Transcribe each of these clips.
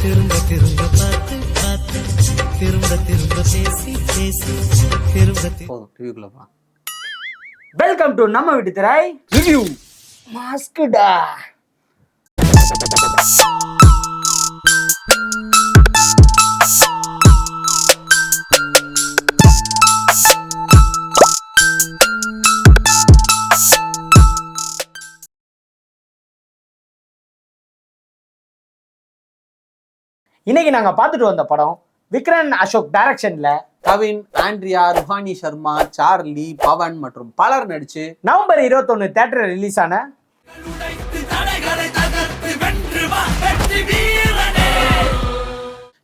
திரும்ப திரும்ப பார்த்து பார்த்து திரும்ப திரும்ப பேசி பேசி திரும்ப ரிவ்யூக்குள்ள போலாம். வெல்கம் டு நம்ம வீட்டு திரை ரிவ்யூ. மாஸ்குடா. இன்னைக்கு நாங்க பார்த்துட்டு வந்த படம் விக்ரன் அசோக் டைரக்ஷன்ல கவின், ஆண்ட்ரியா, ருஹானி சர்மா, சார்லி, பவன் மற்றும் பலர் நடிச்சு நவம்பர் 21 தியேட்டர் ரிலீஸ் ஆன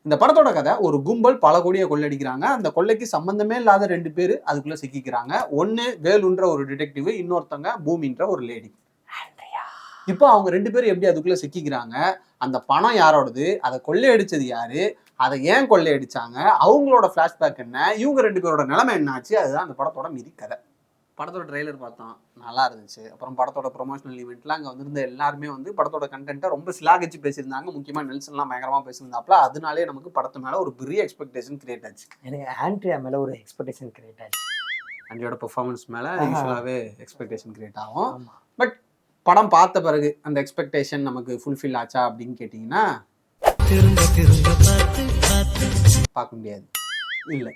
இந்த படத்தோட கதை, ஒரு கும்பல் பல கோடியை கொள்ளடிக்கிறாங்க. அந்த கொள்ளைக்கு சம்பந்தமே இல்லாத 2 பேர் அதுக்குள்ள சிக்கிக்கிறாங்க. ஒன்னு வேலுன்ற ஒரு டிடெக்டிவ், இன்னொருத்தங்க பூமின்ற ஒரு லேடி. இப்போ அவங்க 2 பேரும் எப்படி அதுக்குள்ள சிக்கிக்கிறாங்க, அந்த பணம் யாரோடது, அதை கொள்ளையடிச்சது யாரு, அதை ஏன் கொள்ளையடிச்சாங்க, அவங்களோட பிளாஷ்பேக் என்ன, இவங்க 2 பேரோட நிலைமை என்ன ஆச்சு, அதுதான் அந்த படத்தோட மீதி கதை. படத்தோட ட்ரெய்லர் பார்த்தோம், நல்லா இருந்துச்சு. அப்புறம் படத்தோட ப்ரொமோஷனல் ஈவெண்ட்லாம் அங்கே வந்திருந்த எல்லாருமே படத்தோட கண்டென்ட்டை ரொம்ப சிலாகிச்சு பேசியிருந்தாங்க. முக்கியமாக நெல்சன்லாம் பயங்கரமாக பேசியிருந்தாப்புல. அதனாலே நமக்கு படத்து மேலே ஒரு பெரிய எக்ஸ்பெக்டேஷன் கிரியேட் ஆச்சு. எனக்கு ஆண்ட்ரியா மேல ஒரு எக்ஸ்பெக்டேஷன் கிரியேட் ஆச்சு. ஆண்ட்ரியோட பெர்ஃபார்மன்ஸ் மேலே யூஸ்வலாகவே எக்ஸ்பெக்டேஷன் கிரியேட் ஆகும். பட் படம் பார்த்த பிறகு அந்த எக்ஸ்பெக்டேஷன் நமக்கு ஃபுல்ஃபில் ஆச்சா அப்படின்னு கேட்டிங்கன்னா பார்க்க முடியாது. இல்லை,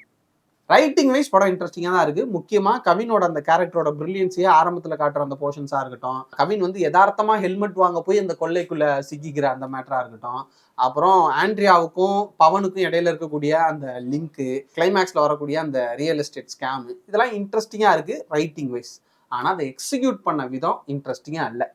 ரைட்டிங் வைஸ் படம் இன்ட்ரெஸ்டிங்காக தான் இருக்குது. முக்கியமாக கவினோட அந்த கேரக்டரோட பிரில்லியன்ஸையே ஆரம்பத்தில் காட்டுற அந்த போர்ஷன்ஸாக இருக்கட்டும், கவின் யதார்த்தமாக ஹெல்மெட் வாங்க போய் அந்த கொள்ளைக்குள்ளே சிக்கிக்கிற அந்த மேட்டராக இருக்கட்டும், அப்புறம் ஆண்ட்ரியாவுக்கும் பவனுக்கும் இடையில இருக்கக்கூடிய அந்த லிங்க்கு, கிளைமேக்ஸில் வரக்கூடிய அந்த ரியல் எஸ்டேட் ஸ்கேமு, இதெல்லாம் இன்ட்ரெஸ்டிங்காக இருக்குது ரைட்டிங் வைஸ். ஆனால் அதை எக்ஸிக்யூட் பண்ண விதம் இன்ட்ரெஸ்டிங்காக இல்லை.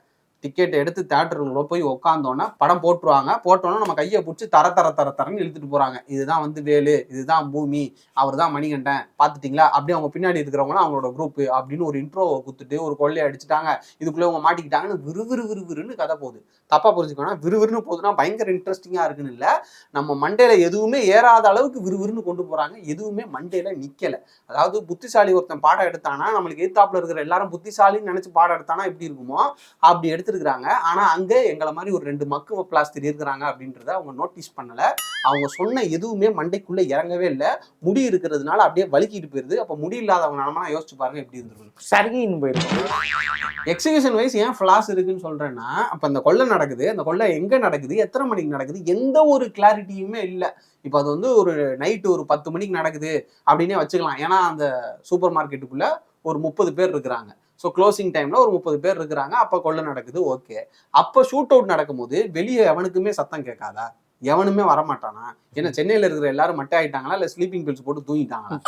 டிக்கெட் எடுத்து தேட்டருக்குள்ள போய் உட்காந்தோன்னா படம் போட்டோன்னா நம்ம கையை பிடிச்சி தரன்னு இழுத்துட்டு போகிறாங்க. இதுதான் வேலு, இதுதான் பூமி, அவர் தான் மணிகண்டன், பார்த்துட்டிங்களா, அப்படியே அவங்க பின்னாடி இருக்கிறவங்களாம் அவங்களோட குரூப்பு அப்படின்னு ஒரு இன்ட்ரோவை குத்துட்டு ஒரு கொள்ளையை அடிச்சுட்டாங்க, இதுக்குள்ளே அவங்க மாட்டிக்கிட்டாங்கன்னு விறுவிறுன்னு கதை போகுது. தப்பாக புரிஞ்சுக்கோன்னா விறுவிறுன்னு போகுதுன்னா பயங்கர இன்ட்ரெஸ்டிங்காக இருக்குன்னு இல்லை, நம்ம மண்டையில் எதுவுமே ஏறாத அளவுக்கு விறுவிறுன்னு கொண்டு போகிறாங்க. எதுவுமே மண்டையில் நிற்கலை. அதாவது புத்திசாலி ஒருத்தன் பாடம் எடுத்தானா, நம்மளுக்கு எதிர்த்தாப்புல இருக்கிற எல்லாரும் புத்திசாலின்னு நினச்சி பாடம் எடுத்தானா எப்படி இருக்குமோ அப்படி எடுத்துருக்காங்க. ஆனா அங்க எங்களை மாதிரி ஒரு 2 மக்குவ பிளாஸ்டர் இருக்கிறாங்க அப்படின்றத அவங்க நோட்டீஸ் பண்ணல. அவங்க சொன்ன எதுவுமே மண்டைக்குள்ள இறங்கவே இல்லை. முடி இருக்கிறதுனால அப்படியே வலிக்கிட்டு போயிருது. அப்ப முடி இல்லாதவங்க நம்ம யோசிச்சு பாருங்க எப்படி இருந்திருக்கும். சரின்னு போயிருக்கும். எக்ஸிகியூஷன் வைஸ் ஏன் ஃபிளாஸ் இருக்குன்னு சொல்றேன்னா, அப்ப அந்த கொள்ளை நடக்குது, அந்த கொள்ளை எங்க நடக்குது, எத்தனை மணிக்கு நடக்குது, எந்த ஒரு கிளாரிட்டியுமே இல்லை. இப்போ அது ஒரு நைட்டு ஒரு 10 மணிக்கு நடக்குது அப்படின்னே வச்சுக்கலாம். ஏன்னா அந்த சூப்பர் மார்க்கெட்டுக்குள்ள ஒரு 30 பேர் இருக்கிறாங்க. ஸோ க்ளோசிங் டைமில் ஒரு 30 பேர் இருக்கிறாங்க. அப்போ கொள்ளை நடக்குது, ஓகே. அப்போ ஷூட் அவுட் நடக்கும்போது வெளியே எவனுக்குமே சத்தம் கேட்காதா, எவனுமே வரமாட்டானா? ஏன்னா சென்னையில் இருக்கிற எல்லாரும் மட்டை ஆகிட்டாங்களா, இல்லை ஸ்லீப்பிங் பில்ஸ் போட்டு தூங்கிட்டாங்களா?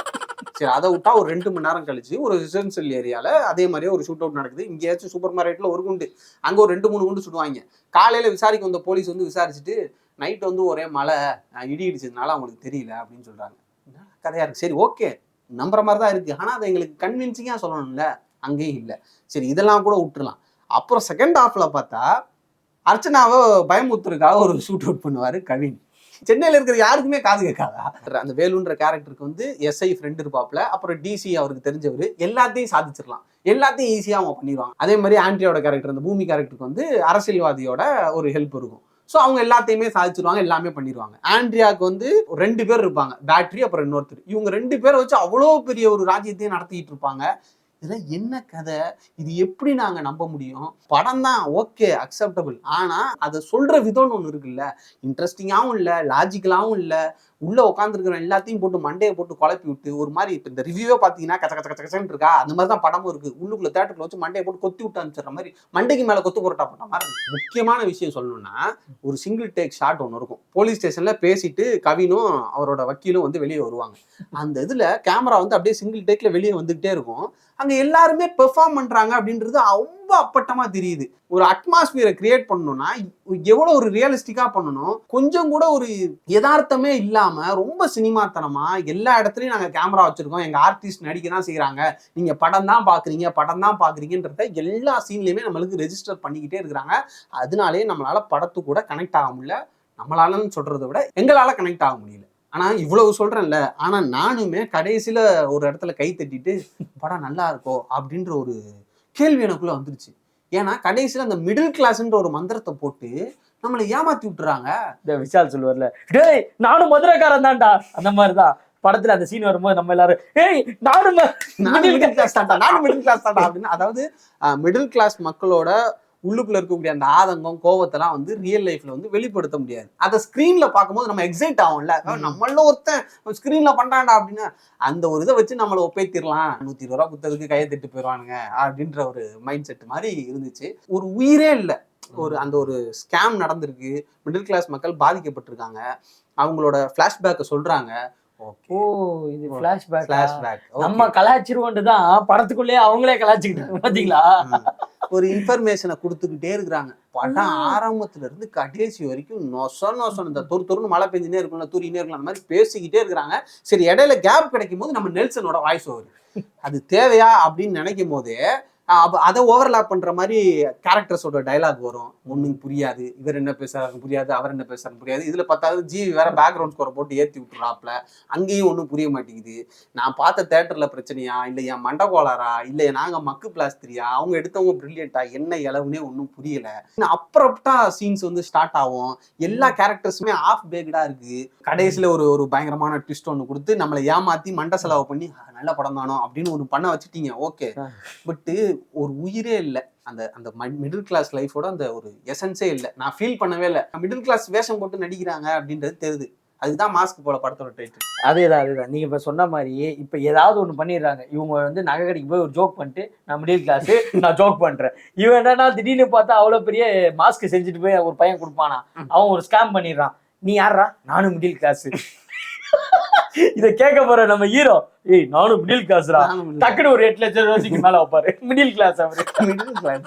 சரி, அதை விட்டா ஒரு 2 மணி நேரம் கழிச்சு ஒரு ரெசிடென்ஷியல் ஏரியாவில் அதே மாதிரியே ஒரு ஷூட் அவுட் நடக்குது. இங்கேயாச்சும் சூப்பர் மார்க்கெட்டில் ஒரு குண்டு, அங்கே ஒரு 2-3 குண்டு சுடுவாங்க. காலையில் விசாரிக்க வந்த போலீஸ் விசாரிச்சுட்டு நைட்டு ஒரே மழை இடி இடிச்சதுனால அவங்களுக்கு தெரியல அப்படின்னு சொல்கிறாங்க. கதையாக இருக்குது. சரி, ஓகே, நம்புற மாதிரி தான் இருக்குது. ஆனால் அதை எங்களுக்கு கன்வின்சிங்காக சொல்லணும்ல, அங்கேயும் இல்லை. சரி, இதெல்லாம் கூட விட்டுறலாம். அப்புறம் செகண்ட் ஹாஃப்ல பார்த்தா அர்ச்சனாவை பயமுத்துறதுக்காக ஒரு ஷூட் அவுட் பண்ணுவார் கவின். சென்னையில் இருக்கிற யாருக்குமே காது கேட்காதா? அந்த வேலுன்ற கேரக்டருக்கு எஸ்ஐ ஃப்ரெண்ட் இருப்பாப்ல, அப்புறம் டிசி அவருக்கு தெரிஞ்சவர், எல்லாத்தையும் சாதிச்சிடலாம், எல்லாத்தையும் ஈஸியாக அவங்க பண்ணிடுவாங்க. அதே மாதிரி ஆண்ட்ரியோட கேரக்டர், அந்த பூமி கேரக்டருக்கு அரசியல்வாதியோட ஒரு ஹெல்ப் இருக்கும். ஸோ அவங்க எல்லாத்தையுமே சாதிச்சிருவாங்க, எல்லாமே பண்ணிடுவாங்க. ஆண்ட்ரியாவுக்கு 2 பேர் இருப்பாங்க, பேட்டரி அப்புறம் இன்னொருத்தர். இவங்க 2 பேரை வச்சு அவ்வளோ பெரிய ஒரு ராஜ்யத்தையும் நடத்திட்டு இருப்பாங்க. இதெல்லாம் என்ன கதை, இது எப்படி நாங்க நம்ப முடியும்? படம் தான் ஓகே, அக்செப்டபிள். ஆனா அதை சொல்ற விதம்னு ஒண்ணு இருக்குல்ல, இன்ட்ரெஸ்டிங்காகவும் இல்லை, லாஜிக்கலாகவும் இல்லை. உள்ள உட்காந்துருக்கிற எல்லாத்தையும் போட்டு மண்டையை போட்டு குழப்பி விட்டு ஒரு மாதிரி. இப்போ இந்த ரிவ்யூவே பார்த்தீங்கன்னா கச்சன்னு இருக்கா, அந்த மாதிரி தான் படமும் இருக்கு. உள்ளுக்குள்ள தேட்டருக்குள்ள வச்சு மண்டையை போட்டு கொத்தி விட்டு அனுப்பிச்சிடுற மாதிரி, மண்டைக்கு மேலே கொத்து புரட்டா போட்ட மாதிரி. முக்கியமான விஷயம் சொல்லணும்னா, ஒரு சிங்கிள் டேக் ஷாட் ஒன்று இருக்கும். போலீஸ் ஸ்டேஷன்ல பேசிட்டு கவினும் அவரோட வக்கீலும் வெளியே வருவாங்க. அந்த இதுல கேமரா அப்படியே சிங்கிள் டேக்ல வெளியே வந்துகிட்டே இருக்கும். அங்க எல்லாருமே பெர்ஃபார்ம் பண்றாங்க அப்படின்றது ரொம்ப அப்பட்டமா தெரியுது. ஒரு அட்மாஸ்பியரை கிரியேட் பண்ணணும்னா எவ்வளவு ஒரு ரியலிஸ்டிக்கா பண்ணணும். கொஞ்சம் கூட ஒரு யதார்த்தமே இல்லாம ரொம்ப சினிமாத்தனமா எல்லா இடத்துலயும் நாங்க கேமரா வச்சிருக்கோம், எங்க ஆர்டிஸ்ட் நடிக்க தான் செய்யறாங்க, நீங்க படம் தான் பாக்குறீங்கன்றத எல்லா சீன்லயுமே நம்மளுக்கு ரெஜிஸ்டர் பண்ணிக்கிட்டே இருக்கிறாங்க. அதனாலேயே நம்மளால படத்து கூட கனெக்ட் ஆக முடியல. நம்மளாலன்னு சொல்றதை விட எங்களால கனெக்ட் ஆக முடியல. ஆனா இவ்வளவு சொல்றேன்ல, ஆனா நானுமே கடைசியில ஒரு இடத்துல கை தட்டிட்டு படம் நல்லா இருக்கோ அப்படின்ற ஒரு கேள்வி எனக்குள்ள வந்துருச்சு. ஏன்னா கடைசியில அந்த மிடில் கிளாஸ்ன்ற ஒரு மந்திரத்தை போட்டு நம்மளை ஏமாத்தி விட்டுறாங்க. இந்த விஷால் சொல்லுவார்ல, டேய் நானும் மதுரைக்காரன் தான்டா, அந்த மாதிரிதான் படத்துல அந்த சீன் வரும்போது நம்ம எல்லாரும் ஏய் நானும் மிடில் கிளாஸ் தான்டா அப்படின்னு. அதாவது மிடில் கிளாஸ் மக்களோட உள்ளுக்குள்ள இருக்கக்கூடிய அந்த ஆதங்கம் கோவத்தெல்லாம் வந்து ரியல் லைஃப்ல வந்து வெளிப்படுத்த முடியாது. அதை ஸ்கிரீன்ல பார்க்கும்போது நம்ம எக்ஸைட் ஆகும்ல, நம்மள ஒருத்தன் ஸ்கிரீன்ல பண்றான்டா அப்படின்னு. அந்த ஒரு இதை வச்சு நம்மளை ஒப்பேத்திடலாம், 120 ரூபா குத்ததுக்கு கையை திட்டு போயிடுவானுங்க அப்படின்ற ஒரு மைண்ட் செட் மாதிரி இருந்துச்சு. ஒரு உயிரே இல்லை. அந்த ஒரு ஸ்கேம் நடந்திருக்கு, மிடில் கிளாஸ் மக்கள் பாதிக்கப்பட்டிருக்காங்க, அவங்களோட பிளாஷ்பேக்கை சொல்றாங்க. ஓ இது பிளாஷ்பேக். நம்ம கலாச்சிருவோன்ட்டுதான் படத்துக்குள்ளேயே அவங்களே கலாச்சிக்கிட்டாங்க பாத்தீங்களா. ஒரு இன்ஃபர்மேஷனை கொடுத்துக்கிட்டே இருக்கிறாங்க. படம் ஆரம்பத்துல இருந்து கடைசி வரைக்கும் நொசம் இந்த தொறுன்னு மழை பெஞ்சுனே இருக்கும்ல, தூரினே இருக்கலாம், அந்த மாதிரி பேசிக்கிட்டே இருக்கிறாங்க. சரி, இடையில கேப் கிடைக்கும் போது நம்ம நெல்சனோட வாய்ஸ் ஓவர், அது தேவையா அப்படின்னு நினைக்கும் போதே அதை ஓவர்லாப் பண்ற மாதிரி கேரக்டர்ஸோட டைலாக் வரும். ஒண்ணுக்கு புரியாது, இவர் என்ன பேசுறாரு புரியாது, அவர் என்ன பேசுறாரு புரியாது. இதுல பார்த்தாவது ஜிவி வேற பேக்ரவுண்ட் ஸ்கோரை போட்டு ஏற்றி விட்டுறாப்ல, அங்கேயும் ஒன்றும் புரிய மாட்டேங்குது. நான் பார்த்த தேட்டர்ல பிரச்சனையா, இல்லை என் மண்டகோளாரா, இல்லை நாங்க மக்கு பிளாஸ்திரியா, அவங்க எடுத்தவங்க பிரில்லியண்டா, என்ன இளவுனே ஒன்றும் புரியல. அப்புறம்ட்டா சீன்ஸ் வந்து ஸ்டார்ட் ஆகும். எல்லா கேரக்டர்ஸுமே ஆஃப் பேக்டா இருக்கு. கடைசியில ஒரு பயங்கரமான ட்விஸ்ட் ஒன்று கொடுத்து நம்மளை ஏமாத்தி மண்டை செலவு பண்ணி நல்ல படம் தானோ அப்படின்னு ஒன்று பண்ண வச்சுட்டீங்க. ஓகே, பட்டு ஒரு உயிரே இல்லை. அந்த மிடில் கிளாஸ் லைஃபோட அந்த ஒரு எசன்ஸே இல்லை. நான் ஃபீல் பண்ணவே இல்லை. மிடில் கிளாஸ் வேஷம் போட்டு நடிக்கிறாங்க அப்படின்றது தெரியுது. அதுதான் மாஸ்க் போல படத்தோட டைட்டில். அதேதான் நீங்க இப்ப சொன்ன மாதிரியே இப்ப ஏதாவது ஒண்ணு பண்ணிடுறாங்க. இவங்க வந்து நகை கடைக்கு போய் ஒரு ஜோக் பண்ணிட்டு, நான் மிடில் கிளாஸ், நான் ஜோக் பண்றேன். இவன் என்னன்னா திடீர்னு பார்த்தா அவ்வளவு பெரிய மாஸ்க் செஞ்சுட்டு போய் ஒரு பையன் கொடுப்பானா, அவன் ஒரு ஸ்கேம் பண்ணிடுறான். நீ யாரா? நானும் மிடில் கிளாஸ். இத கேட்க போற நம்ம ஹீரோ, ஏய் நானும் மிடில் கிளாஸ்ரா, டக்குனு ஒரு 8 லட்சம் ரூபாய்க்கு மேல வைப்பாரு. மிடில் கிளாஸ் அவரு, மிடில் கிளாஸ்.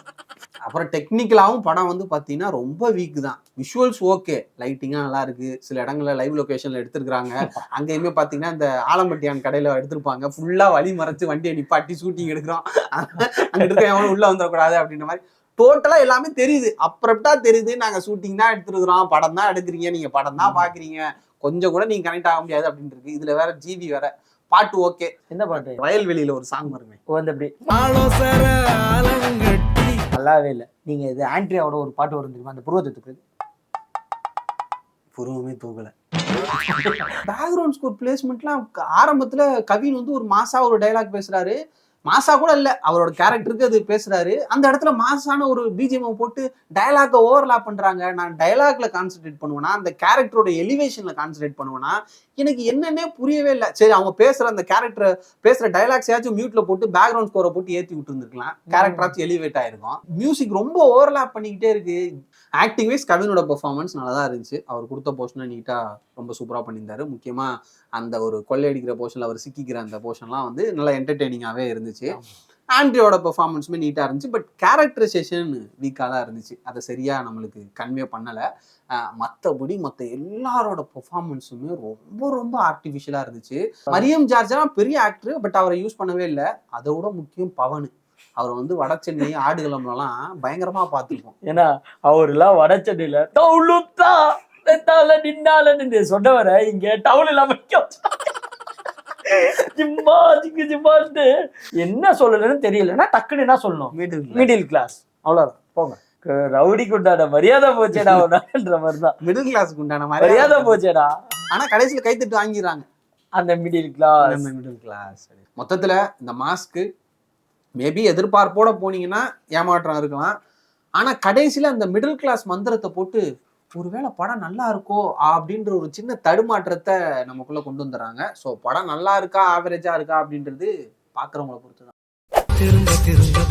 அப்புறம் டெக்னிக்கலாவும் படம் வந்து பாத்தீங்கன்னா ரொம்ப வீக் தான். விஷுவல்ஸ் ஓகே, லைட்டிங்கா நல்லா இருக்கு. சில இடங்கள்ல லைவ் லொகேஷன்ல எடுத்திருக்காங்க. அங்கேயுமே பாத்தீங்கன்னா இந்த ஆலம்பட்டியான் கடையில எடுத்திருப்பாங்க. ஃபுல்லா வழி மறைச்சு வண்டியை நிப்பாட்டி ஷூட்டிங் எடுக்கிறோம், அங்க இருக்க எவனும் உள்ள வந்துடக்கூடாது அப்படின்ற மாதிரி டோட்டலா எல்லாமே தெரியுது. அப்புறம்டா தெரியுது, நாங்க ஷூட்டிங் தான் எடுத்துருக்கிறோம், படம் தான் எடுக்கிறீங்க, நீங்க படம் தான் பாக்குறீங்க, கொஞ்சம் கூட நீங்க கனெக்ட் ஆக முடியாது அப்படின்னு இருக்கு. இதுல வேற ஜிவி வேற. பாட்டு ஓகே. எந்த பாட்டு? வயல்வெளியில ஒரு சாங் வருமே, நல்லாவே இல்லை. நீங்க இது ஆண்ட்ரியாவோட ஒரு பாட்டு வரும் தெரியுமா, அந்த புருவத்துக்கு புருவமே தூக்கல. பேக்ரவுண்ட் ஸ்கோர் பிளேஸ்மெண்ட்லாம் ஆரம்பத்துல கவின் வந்து ஒரு மாசா ஒரு டைலாக் பேசுறாரு. மாசா கூட இல்ல, அவரோட கேரக்டருக்கு அது பேசுறாரு. அந்த இடத்துல மாசான ஒரு பிஜிஎம் போட்டு டயலாக ஓவர்லாப் பண்றாங்க. நான் டயலாக்ல கான்சென்ட்ரேட் பண்ணுவேனா, அந்த கேரக்டரோட எலிவேஷன்ல கான்சென்ட்ரேட் பண்ணுவேனா, எனக்கு என்னன்னே புரியவே இல்லை. சரி, அவங்க பேசுற அந்த கேரக்டர் பேசுற டயலாக்ஸ் ஏதாச்சும் மியூட்ல போட்டு பேக்ரவுண்ட் ஸ்கோரை போட்டு ஏற்றி விட்டு இருந்திருக்கலாம், கேரக்டராச்சும் எலிவேட் ஆயிருக்கும். மியூசிக் ரொம்ப ஓவர்லாப் பண்ணிக்கிட்டே இருக்கு. ஆக்டிங் வைஸ் கவினோட பெர்ஃபார்மன்ஸ் நல்லா தான் இருந்துச்சு. அவர் கொடுத்த போர்ஷனை நீட்டா ரொம்ப சூப்பரா பண்ணியிருந்தாரு. முக்கியமா அந்த ஒரு கொள்ளையடிக்கிற போர்ஷன்ல அவர் சிக்கிக்கிற அந்த போர்ஷன்லாம் வந்து நல்லா என்டர்டெய்னிங்காவே இருந்துச்சு. ஆண்ட்ரியோட பெர்ஃபார்மன்ஸுமே நீட்டா இருந்துச்சு. பட் கேரக்டரைசேஷன் வீக்காக தான் இருந்துச்சு. அதை சரியா நம்மளுக்கு கன்வே பண்ணலை. மற்றபடி மற்ற எல்லாரோட பெர்ஃபார்மன்ஸுமே ரொம்ப ரொம்ப ஆர்டிஃபிஷியலா இருந்துச்சு. மரியம் ஜார்ஜெல்லாம் பெரிய ஆக்டர், பட் அவரை யூஸ் பண்ணவே இல்லை. அதை விட முக்கியம் பவன். அவர் வந்து வட சென்னை ஆடுகளம்லாம் பயங்கரமா பார்த்துருக்கோம். ஏன்னா அவர்லாம் வட சென்னையில நின்னாலன்னு சொன்னவரை இங்க டவுன் இல்லாம என்ன சொல்லலன்னு தெரியலன்னா டக்குன்னு என்ன சொல்லணும், மிடில் கிளாஸ், அவ்வளவுதான். போங்க, ரவுடிக்கு உண்டான மரியாதை போச்சேடான்ற மாதிரிதான் மிடில் கிளாஸுக்கு உண்டான மரியாதை போச்சேடா. ஆனா கடைசியில கைத்தட்டு வாங்கிடுறாங்க அந்த மிடில் கிளாஸ். மிடில் கிளாஸ் மொத்தத்துல இந்த மாஸ்க்கு மேபி எதிர்பார்ப்போட போனீங்கன்னா ஏமாற்றம் இருக்கலாம். ஆனா கடைசியில அந்த மிடில் கிளாஸ் மந்திரத்தை போட்டு ஒருவேளை படம் நல்லா இருக்கோ அப்படின்ற ஒரு சின்ன தடுமாற்றத்தை நமக்குள்ள கொண்டு வந்துடுறாங்க. ஸோ படம் நல்லா இருக்கா ஆவரேஜா இருக்கா அப்படின்றது பாக்குறவங்களை பொறுத்துதான். திரும்ப திரும்ப